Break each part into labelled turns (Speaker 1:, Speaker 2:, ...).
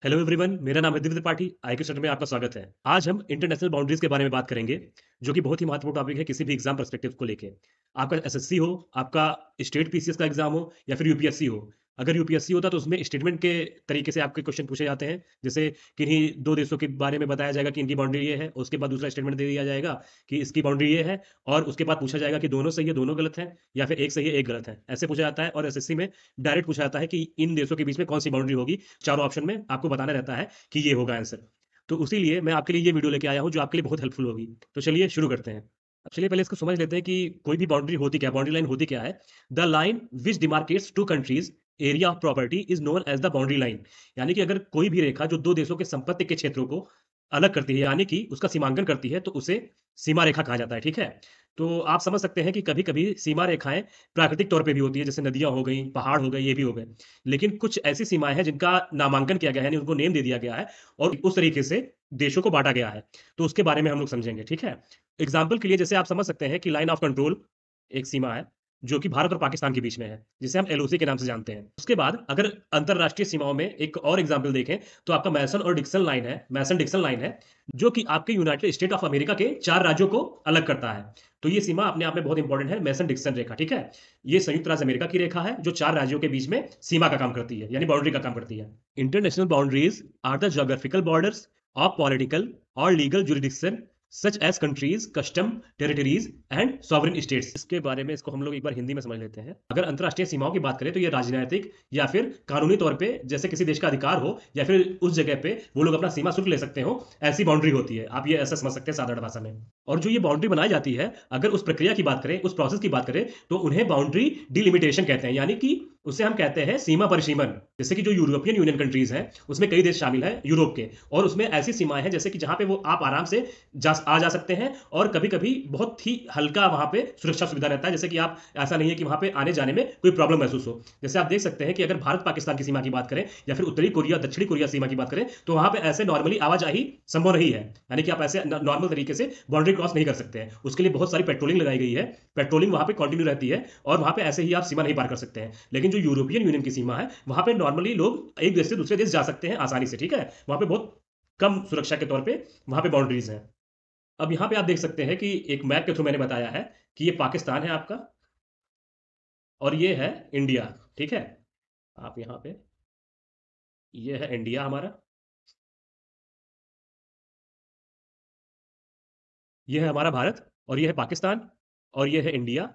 Speaker 1: Hello everyone, मेरा नाम है दिव्य त्रिपाठी। आईक्यू सेंटर में आपका स्वागत है। आज हम इंटरनेशनल बाउंड्रीज के बारे में बात करेंगे, जो कि बहुत ही महत्वपूर्ण टॉपिक है किसी भी एग्जाम पर्सपेक्टिव को लेके। आपका एसएससी हो, आपका स्टेट पीसीएस का एग्जाम हो या फिर यूपीएससी हो। अगर यूपीएससी होता तो उसमें स्टेटमेंट के तरीके से आपके क्वेश्चन पूछे जाते हैं। जैसे किन्हीं दो देशों के बारे में बताया जाएगा कि इनकी बाउंड्री ये है, उसके बाद दूसरा स्टेटमेंट दे दिया जाएगा कि इसकी बाउंड्री ये है, और उसके बाद पूछा जाएगा कि दोनों सही है दोनों गलत है, या फिर एक सही है एक गलत है। ऐसे पूछा जाता है। और एसएससी में डायरेक्ट पूछा जाता है कि इन देशों के बीच में कौन सी बाउंड्री होगी। चारों ऑप्शन में आपको बताना रहता है कि ये होगा आंसर। तो उसी लिए मैं आपके लिए ये वीडियो लेके आया हूँ जो आपके लिए बहुत हेल्पफुल होगी। तो चलिए शुरू करते हैं। अब चलिए पहले इसको समझ लेते हैं कि कोई भी बाउंड्री होती क्या है, बाउंड्री लाइन होती क्या है। The line which demarcates two countries area of property is known as the boundary line. यानी कि अगर कोई भी रेखा जो दो देशों के संपत्ति के क्षेत्रों को अलग करती है, यानी कि उसका सीमांकन करती है, तो उसे सीमा रेखा कहा जाता है। ठीक है। तो आप समझ सकते हैं कि कभी कभी सीमा रेखाएं प्राकृतिक तौर पे भी होती है, जैसे नदियां हो गई, पहाड़ हो गए, ये भी हो गए। लेकिन कुछ ऐसी सीमाएं हैं जिनका नामांकन किया गया है, यानी उनको नेम दे दिया गया है, और उस तरीके से देशों को बांटा गया है। तो उसके बारे में हम लोग समझेंगे। ठीक है। एग्जाम्पल के लिए जैसे आप समझ सकते हैं कि लाइन ऑफ कंट्रोल एक सीमा है जो कि भारत और पाकिस्तान के बीच में है, जिसे हम एलओसी के नाम से जानते हैं। उसके बाद अगर अंतरराष्ट्रीय सीमाओं में एक और एग्जाम्पल देखें तो आपका मैसन और डिक्सन लाइन है, मैसन डिक्सन लाइन है, जो कि आपके यूनाइटेड स्टेट ऑफ अमेरिका के 4 राज्यों को अलग करता है। तो ये सीमा अपने आप में बहुत इंपॉर्टेंट है, मैसन डिक्सन रेखा। ठीक है। ये संयुक्त राज्य अमेरिका की रेखा है जो 4 राज्यों के बीच में सीमा का काम करती है, यानी बाउंड्री का काम करती है। International boundaries are the geographical borders of political और legal jurisdiction such as countries, customs, territories and sovereign states. इसके बारे में इसको हम लोग एक बार हिंदी में समझ लेते हैं। अगर अंतरराष्ट्रीय सीमाओं की बात करें तो ये राजनीतिक या फिर कानूनी तौर पे जैसे किसी देश का अधिकार हो, या फिर उस जगह पे वो लोग अपना सीमा शुल्क ले सकते हो, ऐसी बाउंड्री होती है। आप ये ऐसा समझ सकते हैं साधारण भाषा में। और जो ये बाउंड्री बनाई जाती है, अगर उस प्रक्रिया की बात करें, उस प्रोसेस की बात करें, तो उन्हें बाउंड्री डिलिमिटेशन कहते हैं, यानी कि उसे हम कहते हैं सीमा परिसीमन। जैसे कि जो यूरोपियन यूनियन कंट्रीज हैं उसमें कई देश शामिल हैं यूरोप के, और उसमें ऐसी सीमाएं हैं जैसे कि जहां पे वो आप आराम से आ जा सकते हैं, और कभी कभी बहुत ही हल्का वहां पे सुरक्षा सुविधा रहता है। जैसे कि आप ऐसा नहीं है कि वहां पे आने जाने में कोई प्रॉब्लम महसूस हो। जैसे आप देख सकते हैं कि अगर भारत पाकिस्तान की सीमा की बात करें या फिर उत्तरी कोरिया दक्षिणी कोरिया सीमा की बात करें, तो वहां पे ऐसे नॉर्मली आवाजाही संभव नहीं है। यानी कि आप ऐसे नॉर्मल तरीके से बाउंड्री क्रॉस नहीं कर सकते हैं। उसके लिए बहुत सारी पेट्रोलिंग लगाई गई है, पेट्रोलिंग वहां पे कंटिन्यू रहती है, और वहां पे ऐसे ही आप सीमा नहीं पार कर सकते हैं। लेकिन जो यूरोपियन यूनियन की सीमा है, वहां पे नॉर्मली लोग एक देश से दूसरे देश जा सकते हैं आसानी से। ठीक है। वहां पे बहुत कम सुरक्षा के तौर पे वहां पे बाउंड्रीज हैं। अब यहाँ पे आप देख सकते हैं कि एक मैप के थ्रू मैंने बताया है कि ये पाकिस्तान है आपका, और ये है इंडिया। ठीक है। आप यहाँ पे, ये है इंडिया हमारा, ये है हमारा भारत, और ये है पाकिस्तान, और ये है इंडिया।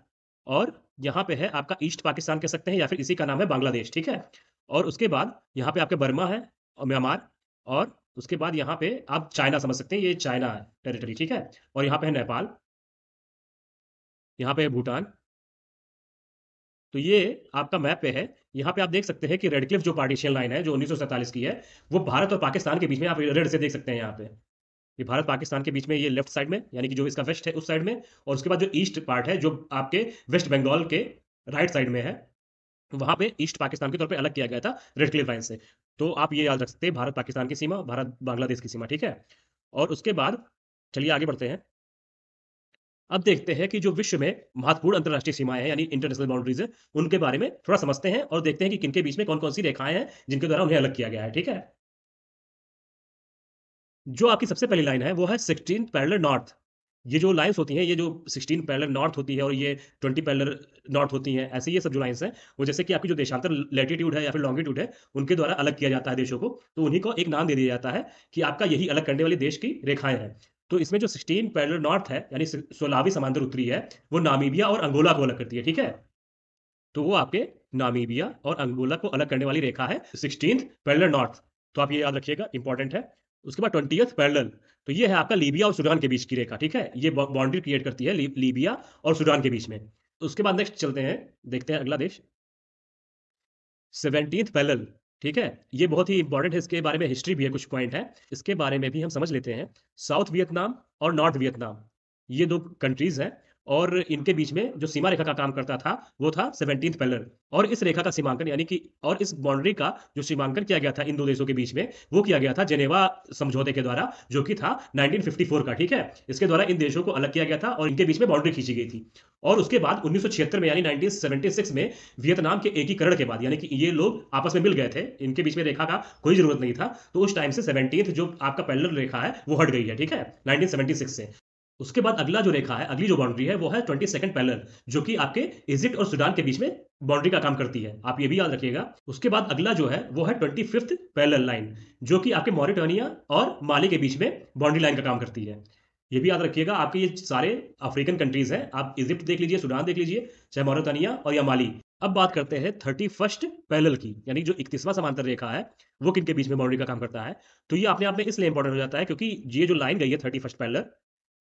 Speaker 1: और यहाँ पे है आपका ईस्ट पाकिस्तान कह सकते हैं, या फिर इसी का नाम है बांग्लादेश। ठीक है। और उसके बाद यहाँ पे आपके बर्मा है और म्यांमार, और उसके बाद यहाँ पे आप चाइना समझ सकते हैं, ये चाइना है टेरिटरी। ठीक है। और यहाँ पे है नेपाल, यहाँ पे है भूटान। तो ये आपका मैप पे है। यहाँ पे आप देख सकते हैं कि रेड क्लिफ जो पार्टीशन लाइन है जो 1947 की है, वो भारत और पाकिस्तान के बीच में आप रेड से देख सकते हैं। यहाँ पे ये भारत पाकिस्तान के बीच में, ये लेफ्ट साइड में, यानी कि जो इसका वेस्ट है उस साइड में। और उसके बाद जो ईस्ट पार्ट है जो आपके वेस्ट बंगाल के राइट साइड में है, वहां पे ईस्ट पाकिस्तान के तौर पे अलग किया गया था रेड क्लिफ लाइन से। तो आप ये याद रख सकते हैं, भारत पाकिस्तान की सीमा, भारत बांग्लादेश की सीमा। ठीक है। और उसके बाद चलिए आगे बढ़ते हैं। अब देखते हैं कि जो विश्व में महत्वपूर्ण अंतरराष्ट्रीय सीमाएं हैं, यानी इंटरनेशनल बाउंड्रीज है, उनके बारे में थोड़ा समझते हैं, और देखते हैं कि किनके बीच में कौन कौन सी रेखाएं हैं जिनके द्वारा उन्हें अलग किया गया है। ठीक है। जो आपकी सबसे पहली लाइन है वो है 16 पैरेलल नॉर्थ। ये जो लाइंस होती हैं, ये जो 16 पैरेलल नॉर्थ होती है, और ये 20 पैरेलल नॉर्थ होती हैं, ऐसे ये सब जो लाइंस हैं, वो जैसे कि आपकी जो देशांतर लैटिट्यूड है या फिर लॉन्गिट्यूड है, उनके द्वारा अलग किया जाता है देशों को। तो उन्हीं को एक नाम दे दिया जाता है कि आपका यही अलग करने वाली देश की रेखाएं हैं। तो इसमें जो 16 पैरेलल नॉर्थ है, यानी 16वीं समांतर उत्तरी है, वो नामीबिया और अंगोला को अलग करती है। ठीक है। तो वो आपके नामीबिया और अंगोला को अलग करने वाली रेखा है 16th पैरेलल नॉर्थ। तो आप ये याद रखिएगा, इंपॉर्टेंट है। उसके बाद 20th पैरेलल, तो ये है आपका लीबिया और सूडान के बीच की रेखा। ठीक है। ये बाउंड्री क्रिएट करती है लीबिया और सूडान के बीच में। उसके बाद नेक्स्ट चलते हैं, देखते हैं अगला देश, 17th पैरेलल। ठीक है। ये बहुत ही इंपॉर्टेंट है, इसके बारे में हिस्ट्री भी है, कुछ पॉइंट है इसके बारे में भी हम समझ लेते हैं। साउथ वियतनाम और नॉर्थ वियतनाम, ये दो कंट्रीज हैं, और इनके बीच में जो सीमा रेखा का काम करता था, वो था 17th पैरेलल और इस रेखा का सीमांकन यानी कि और इस बाउंड्री का जो सीमांकन किया गया था इन 2 देशों के बीच में, वो किया गया था जेनेवा समझौते के द्वारा, जो कि था 1954 का, ठीक है? इसके द्वारा इन देशों को अलग किया गया था और इनके बीच में बाउंड्री खींची गई थी। और उसके बाद 1976 में यानी 1976 में वियतनाम के एकीकरण के बाद यानी कि ये लोग आपस में मिल गए थे, इनके बीच में रेखा का कोई ज़रूरत नहीं था, तो उस टाइम से 17th जो आपका पैरेलल रेखा है, वो हट गई है, ठीक है? 1976 से। उसके बाद अगला जो रेखा है, अगली जो बाउंड्री है, वो है 22nd पैरेलल जो कि आपके इजिप्ट और सूडान के बीच में बाउंड्री का काम करती है। आप ये भी याद रखिएगा। उसके बाद अगला जो है, वो है 25th पैरेलल लाइन जो कि आपके मॉरिटानिया और माली के बीच में बाउंड्री लाइन का काम करती है। ये भी याद रखिएगा, आपके ये सारे अफ्रीकन कंट्रीज हैं। आप इजिप्ट देख लीजिए, सूडान देख लीजिए, चाहे मॉरिटानिया और या माली। अब बात करते हैं 31st पैरेलल की, यानी जो 31वां समांतर रेखा है, वो किनके बीच में बाउंड्री का काम करता है। तो ये अपने आप में इसलिए इंपॉर्टेंट हो जाता है क्योंकि ये जो लाइन गई है 31st पैरेलल,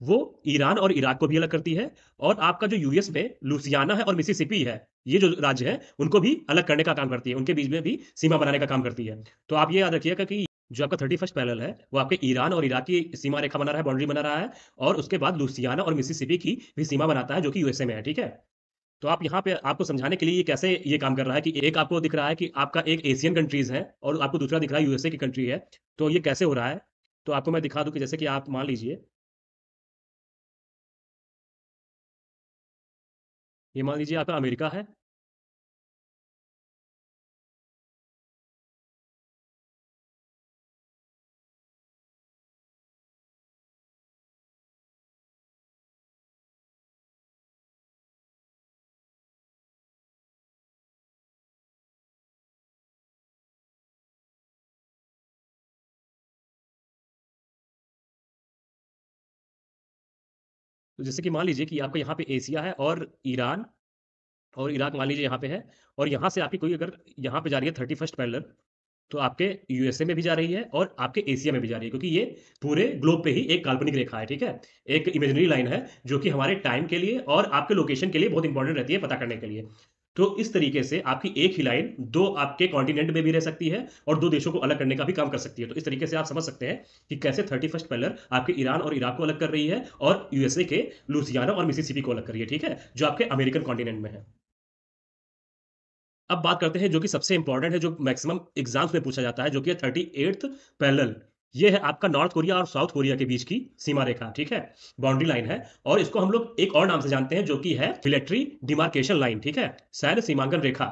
Speaker 1: वो ईरान और इराक को भी अलग करती है और आपका जो यूएस में लुसियाना है और मिसिसिपी है, ये जो राज्य है, उनको भी अलग करने का काम करती है। उनके बीच में भी सीमा बनाने का काम करती है। तो आप ये याद रखिएगा कि जो आपका 31st पैरेलल है, वो आपके ईरान और इराक की सीमा रेखा बना रहा है, बाउंड्री बना रहा है और उसके बाद लुसियाना और मिसिसिपी की भी सीमा बनाता है, जो कि यूएसए में है, ठीक है? तो आप यहाँ पे आपको समझाने के लिए ये कैसे ये काम कर रहा है कि एक आपको दिख रहा है कि आपका एक एशियन कंट्रीज़ है और आपको दूसरा दिख रहा है यूएसए की कंट्री है। तो ये कैसे हो रहा है? तो आपको मैं दिखा दूँ कि जैसे कि आप मान लीजिए, ये मान लीजिए आपका अमेरिका है। तो जैसे कि मान लीजिए कि आपका यहाँ पे एशिया है और ईरान और इराक मान लीजिए यहाँ पे है और यहाँ से आपकी कोई अगर यहाँ पे जा रही है 31st पैरेलल, तो आपके यूएसए में भी जा रही है और आपके एशिया में भी जा रही है क्योंकि ये पूरे ग्लोब पे ही एक काल्पनिक रेखा है, ठीक है? एक इमेजिनरी लाइन है जो कि हमारे टाइम के लिए और आपके लोकेशन के लिए बहुत इंपॉर्टेंट रहती है पता करने के लिए। तो इस तरीके से आपकी एक ही लाइन 2 आपके कॉन्टिनेंट में भी रह सकती है और 2 देशों को अलग करने का भी काम कर सकती है। तो इस तरीके से आप समझ सकते हैं कि कैसे 31st पैरेलल आपके ईरान और इराक को अलग कर रही है और यूएसए के लुइसियाना और मिसिसिपी को अलग कर रही है, ठीक है? जो आपके अमेरिकन कॉन्टिनेंट में है। अब बात करते हैं जो कि सबसे इंपॉर्टेंट है, जो मैक्सिमम एग्जाम्स में पूछा जाता है, जो कि है 38th पैरेलल। ये है आपका नॉर्थ कोरिया और साउथ कोरिया के बीच की सीमा रेखा, ठीक है? बाउंड्री लाइन है और इसको हम लोग एक और नाम से जानते हैं जो कि है मिलिट्री डिमार्केशन लाइन, ठीक है? सैन्य सीमांकन रेखा।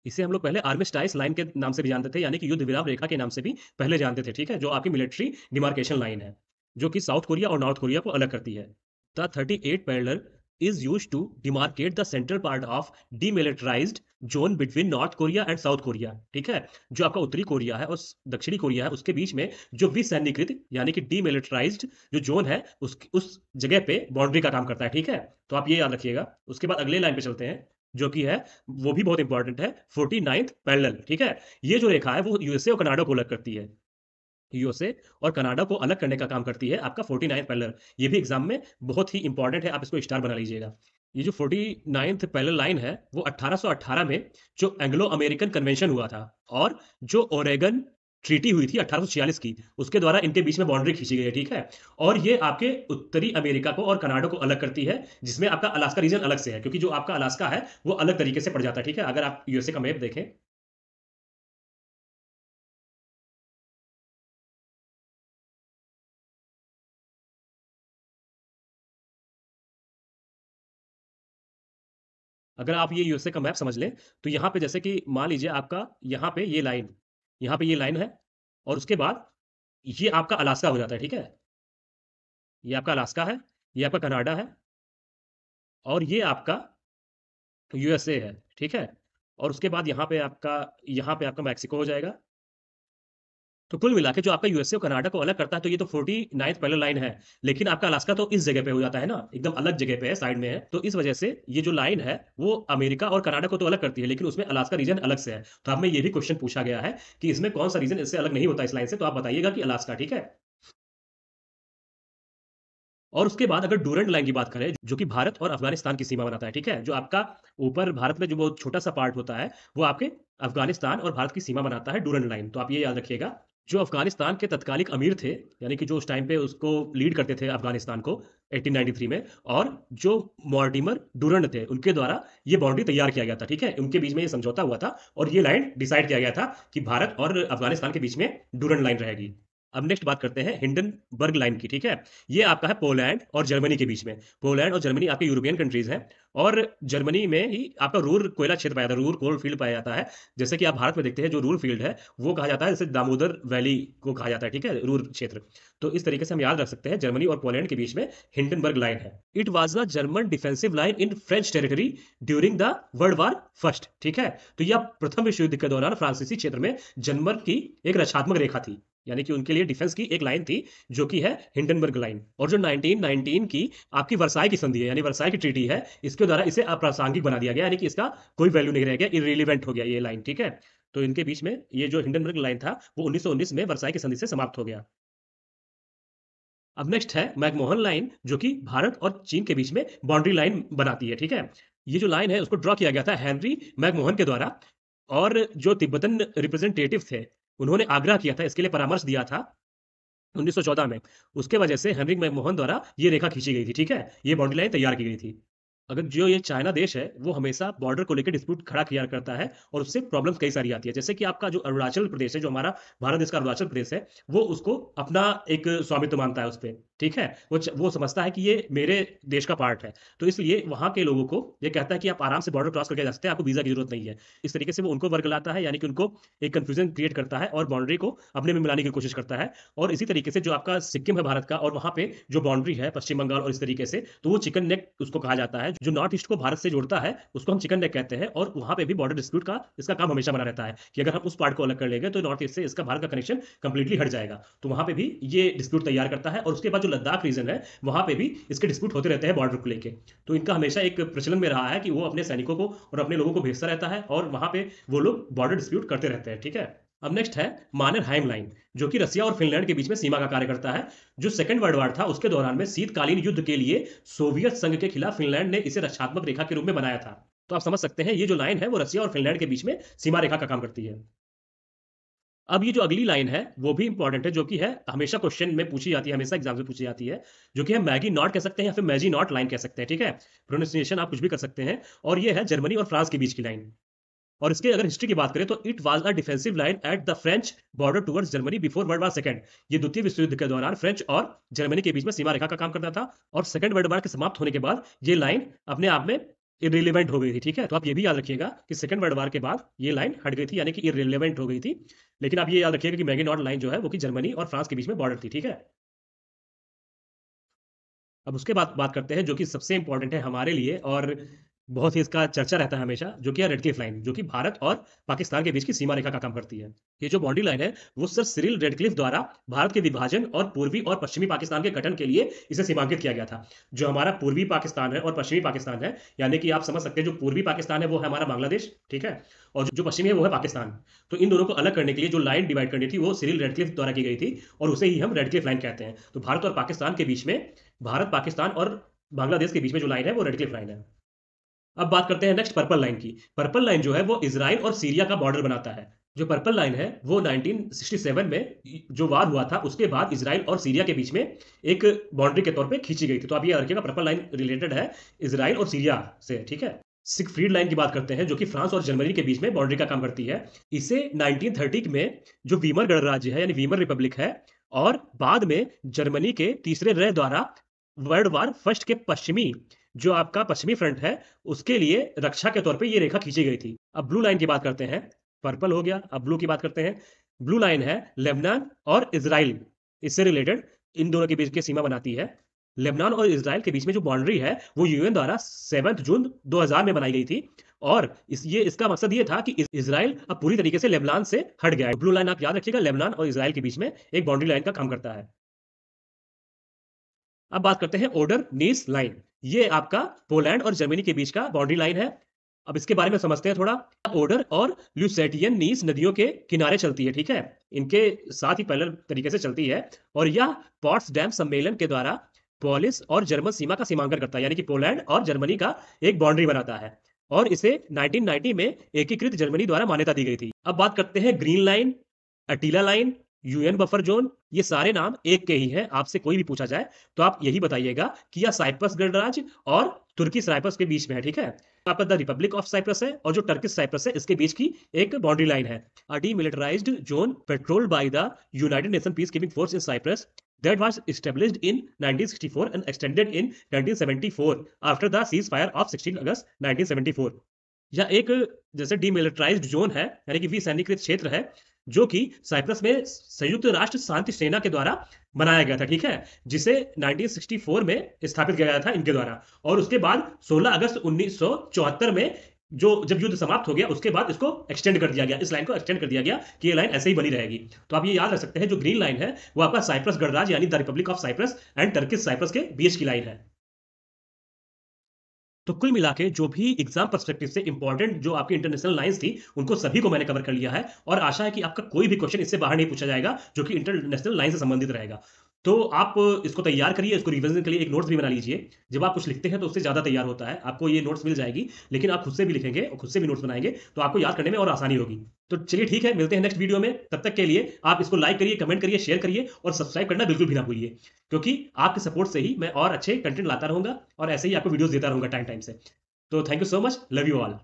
Speaker 1: इसे हम लोग पहले आर्मिस्टाइस लाइन के नाम से भी जानते थे, यानी कि युद्ध विराम रेखा के नाम से भी पहले जानते थे, ठीक है? जो आपकी मिलिट्री डिमार्केशन लाइन है, जो कि साउथ कोरिया और नॉर्थ कोरिया को अलग करती है। The 38 parallel is used to demarcate the central part of demilitarized zone between north Korea and south Korea, ठीक है? जो आपका उत्तरी कोरिया है और दक्षिणी कोरिया है, उसके बीच में जो विसैन्यकृत यानी कि डीमिलिटराइज्ड जो जोन है, उस जगह पे बाउंड्री का काम करता है, ठीक है? तो आप ये याद रखिएगा। उसके बाद अगले लाइन पे चलते हैं, जो कि है, वो भी बहुत इंपॉर्टेंट है, 49th पैरेलल, ठीक है? ये जो रेखा है, वो यूएसए और कनाडा को अलग करती है। यूएसए और कनाडा को अलग करने का काम करती है आपका 49th पैरेलल। ये भी एग्जाम में बहुत ही इंपॉर्टेंट है, आप इसको स्टार बना लीजिएगा। ये जो 49th पैरेलल लाइन है, वो 1818 में जो एंग्लो अमेरिकन कन्वेंशन हुआ था और जो ओरेगन ट्रीटी हुई थी 1846 की, उसके द्वारा इनके बीच में बाउंड्री खींची गई है, ठीक है? और ये आपके उत्तरी अमेरिका को और कनाडा को अलग करती है, जिसमें आपका अलास्का रीजन अलग से है, क्योंकि जो आपका अलास्का है, वो अलग तरीके से पड़ जाता है, ठीक है? अगर आप यूएसए का मैप देखें, अगर आप ये यूएसए का मैप समझ लें, तो यहाँ पे जैसे कि मान लीजिए आपका यहाँ पे ये लाइन है और उसके बाद ये आपका अलास्का हो जाता है, ठीक है? ये आपका अलास्का है, ये आपका कनाडा है और ये आपका यूएसए है, ठीक है? और उसके बाद यहाँ पे आपका मेक्सिको हो जाएगा। तो कुल मिला के जो आपका यूएसए और कनाडा को अलग करता है, तो ये तो 49th पैरेलल लाइन है। लेकिन आपका अलास्का तो इस जगह पे हो जाता है ना, एकदम अलग जगह पे है, साइड में है। तो इस वजह से ये जो लाइन है, वो अमेरिका और कनाडा को तो अलग करती है, लेकिन उसमें अलास्का रीजन अलग से है। तो हमें ये भी क्वेश्चन पूछा गया है कि इसमें कौन-सा रीजन इससे अलग नहीं होता इस लाइन से, तो आप बताइएगा कि अलास्का, ठीक है? और उसके बाद अगर डूरंड लाइन की बात करें, जो कि भारत और अफ़गानिस्तान की सीमा बनाता है, ठीक है? जो आपका ऊपर भारत में जो वो छोटा-सा पार्ट होता है, वो आपके अफ़गानिस्तान और भारत की सीमा बनाता है डूरंड लाइन, तो आप ये याद रखिएगा। जो अफ़गानिस्तान के तत्कालिक अमीर थे, यानी कि जो उस टाइम पे उसको लीड करते थे अफ़गानिस्तान को 1893 में, और जो मॉर्टिमर डुरंड थे, उनके द्वारा ये बाउंड्री तैयार किया गया था, ठीक है? उनके बीच में ये समझौता हुआ था और ये लाइन डिसाइड किया गया था कि भारत और अफ़गानिस्तान के बीच में डुरंड लाइन रहेगी। अब नेक्स्ट बात करते हैं हिंडनबर्ग लाइन की, ठीक है? ये आपका है पोलैंड और जर्मनी के बीच में। पोलैंड और जर्मनी आपके यूरोपियन कंट्रीज़ हैं और जर्मनी में ही आपका रूर कोयला क्षेत्र पाया जाता है, रूर कोल फील्ड पाया जाता है। जैसे कि आप भारत में देखते हैं जो रूर फील्ड है, वो कहा जाता है जैसे दामोदर वैली को कहा जाता है, ठीक है? रूर क्षेत्र। तो इस तरीके से हम याद रख सकते हैं जर्मनी और पोलैंड के बीच में हिंडनबर्ग लाइन है। It was the German defensive line in French territory during the world war first, ठीक है? तो यह प्रथम विश्व युद्ध के दौरान फ्रांसीसी क्षेत्र में जर्मन की एक रक्षात्मक रेखा थी। यानी कि उनके लिए डिफेंस की एक लाइन थी जो कि है हिंडनबर्ग लाइन। और जो 1919 की आपकी वर्साई की संधि है, यानी वर्साई की ट्रीटी है, इसके द्वारा इसे अप्रासंगिक बना दिया गया, यानी कि इसका कोई वैल्यू नहीं रह गया, इररिलेवेंट हो गया ये लाइन, ठीक है? तो इनके बीच में ये जो हिंडनबर्ग लाइन था वो 1919 में वर्साई की संधि से समाप्त हो गया। अब नेक्स्ट है मैकमोहन लाइन, जो कि भारत और चीन के बीच में बाउंड्री लाइन बनाती है, ठीक है? ये जो लाइन है उसको ड्रॉ किया गया था हेनरी मैकमोहन के द्वारा, और जो तिब्बतन रिप्रेजेंटेटिव थे उन्होंने आग्रह किया था, इसके लिए परामर्श दिया था 1914 में। उसके वजह से हेनरी मैकमोहन द्वारा ये रेखा खींची गई थी, ठीक है? ये बाउंड्री लाइन तैयार की गई थी। अगर जो ये चाइना देश है, वो हमेशा बॉर्डर को लेके डिस्प्यूट खड़ा किया करता है और उससे प्रॉब्लम्स कई सारी आती है। जैसे कि आपका जो अरुणाचल प्रदेश है, जो हमारा भारत देश का अरुणाचल प्रदेश है, वो उसको अपना एक स्वामित्व मानता है उस पे, ठीक है? वो समझता है कि ये मेरे देश का पार्ट है। तो इसलिए वहाँ के लोगों को ये कहता है कि आप आराम से बॉर्डर क्रॉस करके जा सकते हैं, आपको वीज़ा की ज़रूरत नहीं है। इस तरीके से वो उनको वर्गलाता है, यानी कि उनको एक कन्फ्यूज़न क्रिएट करता है और बाउंड्री को अपने में मिलाने की कोशिश करता है। और इसी तरीके से जो आपका सिक्किम है भारत का, और वहाँ पे जो बाउंड्री है पश्चिम बंगाल और इस तरीके से, तो वो चिकन नेक उसको कहा जाता है। जो नॉर्थ ईस्ट को भारत से जोड़ता है, उसको हम चिकन नेक कहते हैं, और वहाँ पे भी बॉर्डर डिस्प्यूट का इसका काम हमेशा बना रहता है कि अगर हम उस पार्ट को अलग कर लेंगे, तो नॉर्थ ईस्ट से इसका भारत का कनेक्शन कंप्लीटली हट जाएगा। तो वहाँ पे भी ये डिस्प्यूट तैयार करता है, और उसके बाद जो लद्दाख रीजन है, वहाँ पे भी इसके डिस्प्यूट होते रहते हैं बॉर्डर को लेके। तो इनका हमेशा एक प्रचलन में रहा है कि वो अपने सैनिकों को और अपने लोगों को भेजता रहता है, और वहाँ पे वो लोग बॉर्डर डिस्प्यूट करते रहते हैं, ठीक है? अब नेक्स्ट है मानरहाइम लाइन, जो कि रसिया और फिनलैंड के बीच में सीमा का कार्य करता है। जो सेकंड वर्ल्ड वॉर था उसके दौरान में शीतकालीन युद्ध के लिए सोवियत संघ के खिलाफ फिनलैंड ने इसे रक्षात्मक रेखा के रूप में बनाया था। तो आप समझ सकते हैं ये जो लाइन है वो रसिया और फिनलैंड के बीच में सीमा रेखा का काम करती है। अब ये जो अगली लाइन है वो भी इंपॉर्टेंट है, जो कि है हमेशा क्वेश्चन में पूछी जाती है, हमेशा एग्जाम में पूछी जाती है, जो कि है मैगी नॉट कह सकते हैं या फिर मैजी नॉट लाइन कह सकते हैं, ठीक है? प्रोनाउंसिएशन आप कुछ भी कर सकते हैं। और ये है जर्मनी और फ्रांस के बीच की लाइन। और इसके अगर हिस्ट्री की बात करें तो it was a defensive line at the French border towards Germany before world war second. ये द्वितीय विश्व युद्ध के दौरान फ्रेंच और जर्मनी के बीच में सीमा रेखा का काम करता था, और सेकंड वर्ल्ड वॉर के समाप्त होने के बाद ये लाइन अपने आप में इररिलेवेंट हो गई थी, ठीक है? तो आप ये भी याद रखिएगा कि सेकंड वर्ल्ड वॉर के बाद ये लाइन हट गई थी, यानी कि इररिलेवेंट हो गई थी। लेकिन आप ये याद रखिएगा कि मैगिनॉट लाइन जो है वो कि जर्मनी और फ्रांस के बीच में बॉर्डर थी, ठीक है? अब उसके बाद बात करते हैं जो कि सबसे इंपॉर्टेंट है हमारे लिए, और बहुत ही इसका चर्चा रहता है हमेशा, जो कि है रेड क्लिफ लाइन, जो कि भारत और पाकिस्तान के बीच की सीमा रेखा का काम करती है। ये जो बाउंड्री लाइन है वो सर सिरिल रेडक्लिफ द्वारा भारत के विभाजन और पूर्वी और पश्चिमी पाकिस्तान के गठन के लिए इसे सीमांकित किया गया था। जो हमारा पूर्वी पाकिस्तान है और पश्चिमी पाकिस्तान है, यानी कि आप समझ सकते हैं जो पूर्वी पाकिस्तान है वो है हमारा बांग्लादेश, ठीक है? और जो पश्चिमी है वो है पाकिस्तान। तो इन दोनों को अलग करने के लिए जो लाइन डिवाइड करनी थी वो सिरिल रेडक्लिफ द्वारा की गई थी, और उसे ही हम रेडक्लिफ लाइन कहते हैं। तो भारत और पाकिस्तान के बीच में, भारत पाकिस्तान और बांग्लादेश के बीच में जो लाइन है वो रेड क्लिफ लाइन है। अब बात करते हैं नेक्स्ट पर्पल लाइन की। पर्पल लाइन जो है वो इजराइल और सीरिया का बॉर्डर बनाता है। जो पर्पल लाइन है वो 1967 में जो वार हुआ था उसके बाद इजराइल और सीरिया के बीच में एक बाउंड्री के तौर पे खींची गई थी। तो आप ये याद रखिएगा पर्पल लाइन रिलेटेड है इजराइल और सीरिया से, ठीक है? सिगफ्रीड लाइन की बात करते हैं, जो कि फ्रांस और जर्मनी के बीच में बाउंड्री का काम करती है। इसे 1930 में जो वीमर गणराज्य है यानी वीमर रिपब्लिक है, और बाद में जर्मनी के तीसरे रेह द्वारा वर्ल्ड वार फर्स्ट के पश्चिमी, जो आपका पश्चिमी फ्रंट है, उसके लिए रक्षा के तौर पे ये रेखा खींची गई थी। अब ब्लू लाइन की बात करते हैं। पर्पल हो गया, अब ब्लू की बात करते हैं। ब्लू लाइन है लेबनान और इजराइल, इससे रिलेटेड इन दोनों के बीच की सीमा बनाती है। लेबनान और इजराइल के बीच में जो बाउंड्री है वो यूएन द्वारा 7 जून 2000 में बनाई गई थी, और इसका मकसद ये था कि इजराइल अब पूरी तरीके से लेबनान से हट गया है। ब्लू लाइन आप याद रखिएगा, लेबनान और इजराइल के बीच में एक बाउंड्री लाइन का काम करता है। अब बात करते हैं ओडर नीस लाइन। ये आपका पोलैंड और जर्मनी के बीच का बाउंड्री लाइन है। अब इसके बारे में समझते हैं थोड़ा। ओडर और ल्यूसेटियन नीस नदियों के किनारे चलती है, ठीक है? इनके साथ ही पैरेलल तरीके से चलती है, और यह पॉट्सडैम सम्मेलन के द्वारा पोलिस और जर्मन सीमा का सीमांकन करता है, यानी कि पोलैंड और जर्मनी का एक बाउंड्री बनाता है, और इसे 1990 में एकीकृत जर्मनी द्वारा मान्यता दी गई थी। अब बात करते हैं green line, Attila line UN buffer zone, ये सारे नाम एक के ही हैं। आपसे कोई भी पूछा जाए तो आप यही बताइएगा कि यह साइप्रस गणराज्य और तुर्की साइप्रस के बीच में है, ठीक है? आपका द रिपब्लिक ऑफ साइप्रस है और जो टर्किश साइप्रस है इसके बीच की एक बाउंड्री लाइन है। A demilitarized zone patrolled by the United Nation peace keeping force in Cyprus that was established in 1964 and extended in 1974 after the ceasefire of 16 अगस्त 1974। या एक जैसे डीमिलिटराइज्ड जोन है, यानी कि विसैनिकृत क्षेत्र है, जो कि साइप्रस में संयुक्त राष्ट्र शांति सेना के द्वारा बनाया गया था, ठीक है? जिसे 1964 में स्थापित किया गया था इनके द्वारा, और उसके बाद 16 अगस्त 1974 में जो जब युद्ध समाप्त हो गया उसके बाद इसको एक्सटेंड कर दिया गया, इस लाइन को एक्सटेंड कर दिया गया कि ये लाइन ऐसे ही बनी रहेगी। तो आप ये याद रख सकते हैं, जो ग्रीन लाइन है वो आपका साइप्रस गणराज्य यानी the republic of Cyprus and Turkish Cyprus के बीच की लाइन है। तो कुल मिला के जो भी एग्जाम पर्सपेक्टिव से इंपॉर्टेंट जो आपकी इंटरनेशनल लाइंस थी, उनको सभी को मैंने कवर कर लिया है, और आशा है कि आपका कोई भी क्वेश्चन इससे बाहर नहीं पूछा जाएगा जो कि इंटरनेशनल लाइन से संबंधित रहेगा। तो आप इसको तैयार करिए, इसको रिवीजन के लिए एक नोट्स भी बना लीजिए। जब आप कुछ लिखते हैं तो उससे ज़्यादा तैयार होता है, आपको ये नोट्स मिल जाएगी, लेकिन आप खुद से भी लिखेंगे और खुद से भी नोट्स बनाएंगे तो आपको याद करने में और आसानी होगी। तो चलिए ठीक है, मिलते हैं नेक्स्ट वीडियो में। तब तक के लिए आप इसको लाइक करिए, कमेंट करिए, शेयर करिए और सब्सक्राइब करना बिल्कुल भी ना भूलिए, क्योंकि आपके सपोर्ट से ही मैं और अच्छे कंटेंट लाता रहूंगा और ऐसे ही आपको वीडियोस देता रहूंगा टाइम टाइम से। तो thank you so much, love you all.